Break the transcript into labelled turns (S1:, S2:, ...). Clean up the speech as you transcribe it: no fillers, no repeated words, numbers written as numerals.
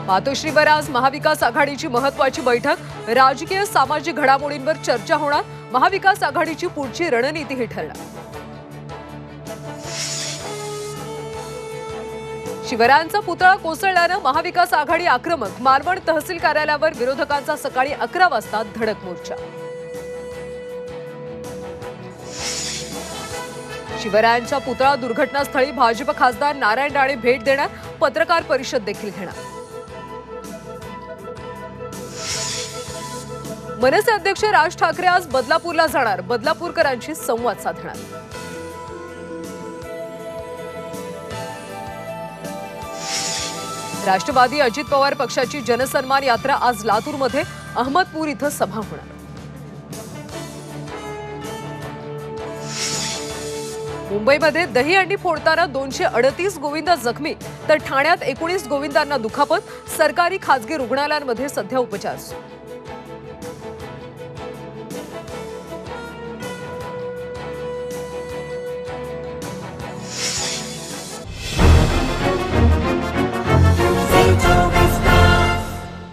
S1: मातोश्रीवर आज महाविकास आघाडीची महत्त्वाची बैठक। राजकीय सामाजिक घडामोडींवर चर्चा होणार। महाविकास आघाडीची पुढची रणनीतीही ठरणार। शिवरायांचा पुतळा कोसळल्यानं महाविकास आघाडी आक्रमक। मालवण तहसील कार्यालयावर विरोधकांचा सकाळी 11 वाजता धडक मोर्चा। शिवरायांच्या पुतळा दुर्घटनास्थळी भाजप खासदार नारायण राणे भेट देणार। पत्रकार परिषद देखील घेणार। मनसे अध्यक्ष राज ठाकरे आज बदलापूरला जाणार। बदलापूरकरांशी संवाद साधणार। राष्ट्रवादी अजित पवार पक्षाची जनसन्मान यात्रा आज लातूरमध्ये अहमदपूर इथं सभा होणार। मुंबईमध्ये दहीहंडी फोडताना 238 गोविंद जखमी, तर ठाण्यात 19 गोविंदांना दुखापत। सरकारी खासगी रुग्णालयांमध्ये सध्या उपचार सुरू।